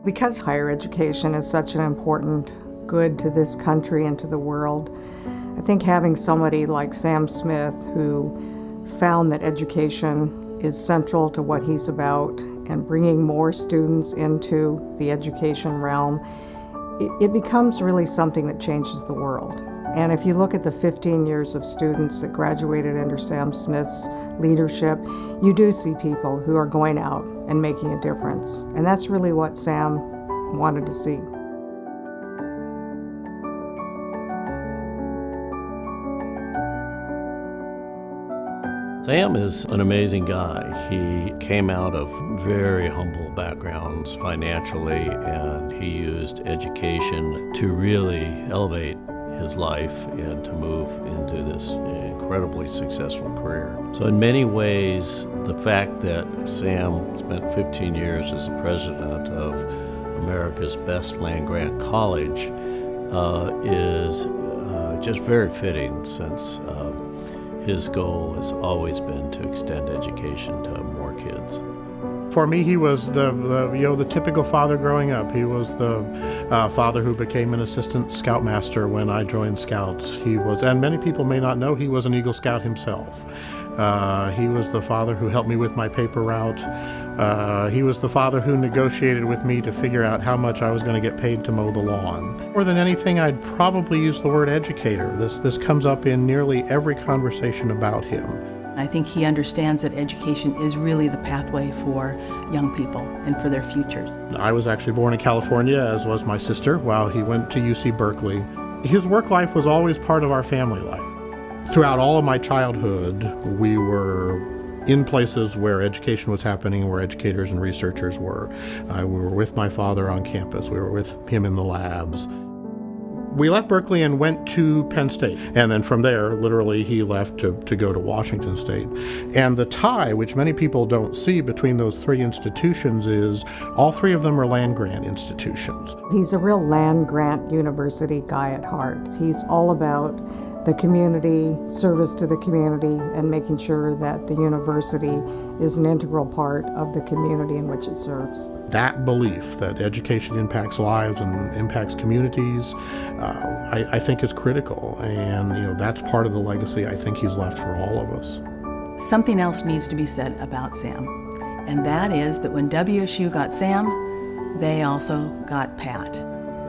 Because higher education is such an important good to this country and to the world, I think having somebody like Sam Smith, who found that education is central to what he's about and bringing more students into the education realm, it becomes really something that changes the world. And if you look at the 15 years of students that graduated under Sam Smith's leadership, you do see people who are going out and making a difference. And that's really what Sam wanted to see. Sam is an amazing guy. He came out of very humble backgrounds financially, and he used education to really elevate his life and to move into this incredibly successful career. So in many ways, the fact that Sam spent 15 years as the president of America's Best Land-Grant College is just very fitting, since his goal has always been to extend education to more kids. For me, he was the typical father growing up. He was the father who became an assistant scoutmaster when I joined Scouts. And many people may not know, he was an Eagle Scout himself. He was the father who helped me with my paper route. He was the father who negotiated with me to figure out how much I was going to get paid to mow the lawn. More than anything, I'd probably use the word educator. This comes up in nearly every conversation about him. I think he understands that education is really the pathway for young people and for their futures. I was actually born in California, as was my sister, while he went to UC Berkeley. His work life was always part of our family life. Throughout all of my childhood, we were in places where education was happening, where educators and researchers were. We were with my father on campus. We were with him in the labs. We left Berkeley and went to Penn State. And then from there, literally, he left to go to Washington State. And the tie, which many people don't see between those three institutions, is all three of them are land-grant institutions. He's a real land-grant university guy at heart. He's all about the community, service to the community, and making sure that the university is an integral part of the community in which it serves. That belief that education impacts lives and impacts communities, I think is critical. And that's part of the legacy I think he's left for all of us. Something else needs to be said about Sam, and that is that when WSU got Sam, they also got Pat.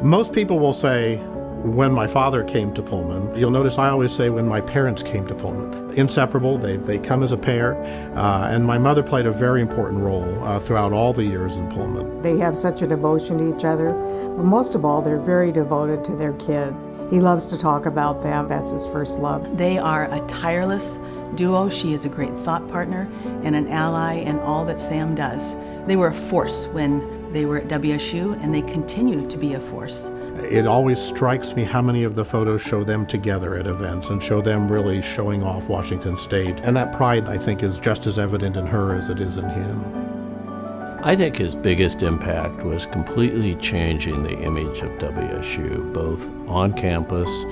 Most people will say, when my father came to Pullman. You'll notice I always say when my parents came to Pullman. Inseparable, they come as a pair, and my mother played a very important role throughout all the years in Pullman. They have such a devotion to each other, but most of all, they're very devoted to their kids. He loves to talk about them. That's his first love. They are a tireless duo. She is a great thought partner and an ally in all that Sam does. They were a force when they were at WSU, and they continue to be a force. It always strikes me how many of the photos show them together at events and show them really showing off Washington State. And that pride, I think, is just as evident in her as it is in him. I think his biggest impact was completely changing the image of WSU, both on campus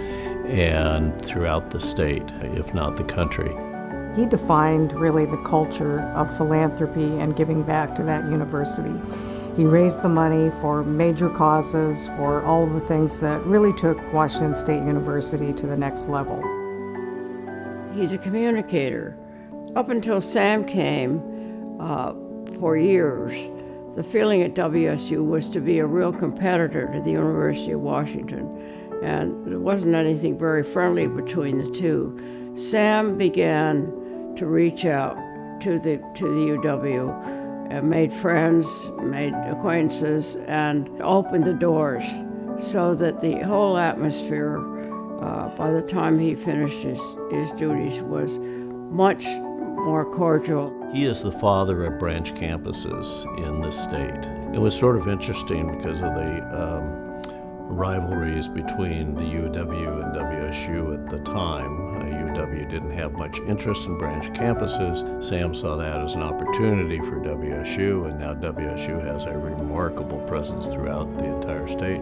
and throughout the state, if not the country. He defined really the culture of philanthropy and giving back to that university. He raised the money for major causes, for all of the things that really took Washington State University to the next level. He's a communicator. Up until Sam came, for years, the feeling at WSU was to be a real competitor to the University of Washington, and there wasn't anything very friendly between the two. Sam began to reach out to the UW, made friends, made acquaintances, and opened the doors so that the whole atmosphere, by the time he finished his duties, was much more cordial. He is the father of branch campuses in the state. It was sort of interesting because of the rivalries between the UW and WSU at the time. UW didn't have much interest in branch campuses. Sam saw that as an opportunity for WSU, and now WSU has a remarkable presence throughout the entire state.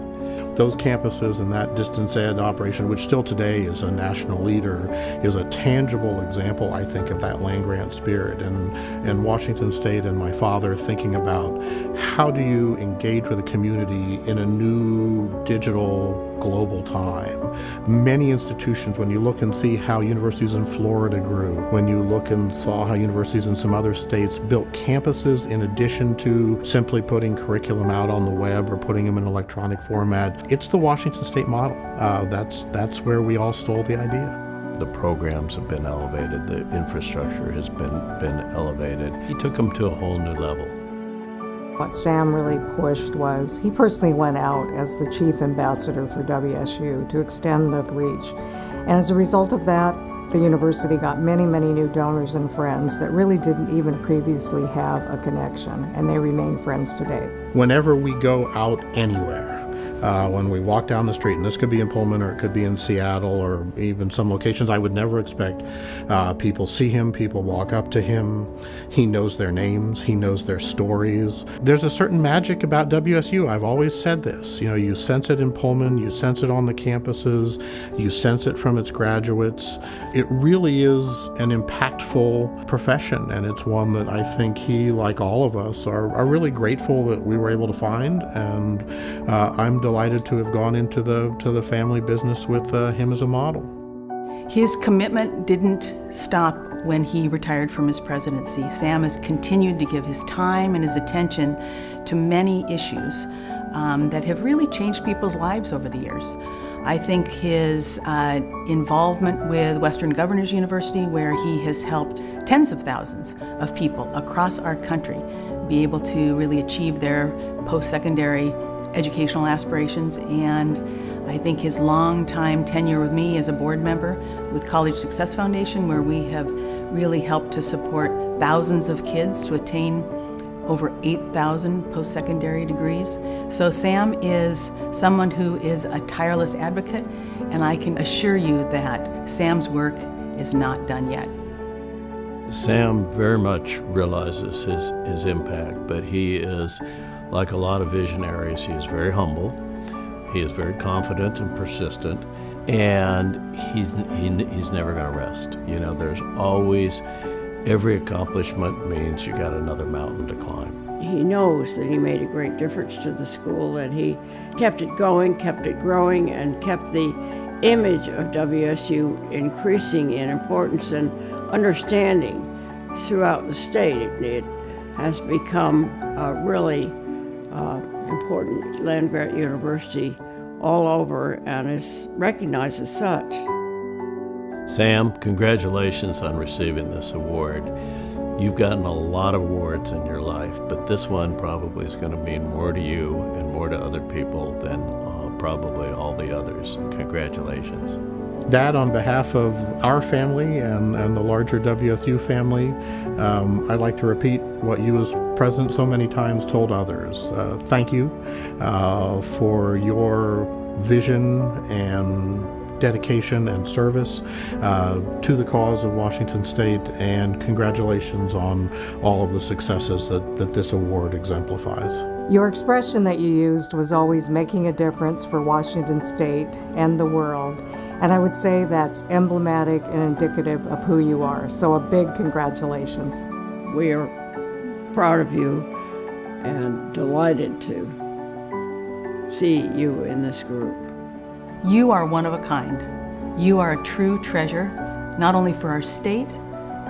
Those campuses and that distance ed operation, which still today is a national leader, is a tangible example, I think, of that land-grant spirit. And Washington State and my father thinking about how do you engage with the community in a new digital global time. Many institutions, when you look and see how universities in Florida grew, when you look and saw how universities in some other states built campuses in addition to simply putting curriculum out on the web or putting them in electronic format, it's the Washington State model. That's where we all stole the idea. The programs have been elevated, the infrastructure has been elevated. He took them to a whole new level. What Sam really pushed was, he personally went out as the chief ambassador for WSU to extend the reach. And as a result of that, the university got many, many new donors and friends that really didn't even previously have a connection, and they remain friends today. Whenever we go out anywhere, when we walk down the street, and this could be in Pullman or it could be in Seattle or even some locations I would never expect, people see him, people walk up to him, he knows their names, he knows their stories. There's a certain magic about WSU. I've always said this, you sense it in Pullman, you sense it on the campuses, you sense it from its graduates. It really is an impactful profession, and it's one that I think he, like all of us, are really grateful that we were able to find, and I'm delighted to have gone into the family business with him as a model. His commitment didn't stop when he retired from his presidency. Sam has continued to give his time and his attention to many issues that have really changed people's lives over the years. I think his involvement with Western Governors University, where he has helped tens of thousands of people across our country be able to really achieve their post-secondary educational aspirations, and I think his long-time tenure with me as a board member with College Success Foundation, where we have really helped to support thousands of kids to attain over 8,000 post-secondary degrees. So Sam is someone who is a tireless advocate, and I can assure you that Sam's work is not done yet. Sam very much realizes his impact, but he is, like a lot of visionaries, he is very humble, he is very confident and persistent, and he's never going to rest. There's always, every accomplishment means you got another mountain to climb. He knows that he made a great difference to the school, that he kept it going, kept it growing, and kept the image of WSU increasing in importance and understanding throughout the state. It has become a really important land-grant university all over and is recognized as such. Sam, congratulations on receiving this award. You've gotten a lot of awards in your life, but this one probably is going to mean more to you and more to other people than probably all the others. Congratulations. Dad, on behalf of our family and the larger WSU family, I'd like to repeat what you as president so many times told others. Thank you for your vision and dedication and service to the cause of Washington State, and congratulations on all of the successes that this award exemplifies. Your expression that you used was always making a difference for Washington State and the world, and I would say that's emblematic and indicative of who you are. So a big congratulations. We are proud of you and delighted to see you in this group. You are one of a kind. You are a true treasure, not only for our state,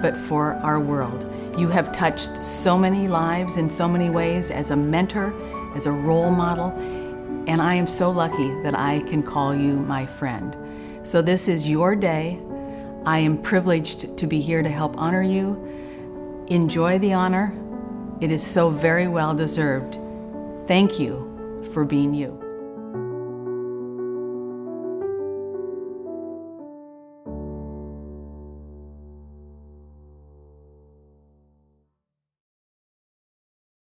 but for our world. You have touched so many lives in so many ways as a mentor, as a role model, and I am so lucky that I can call you my friend. So this is your day. I am privileged to be here to help honor you. Enjoy the honor. It is so very well deserved. Thank you for being you.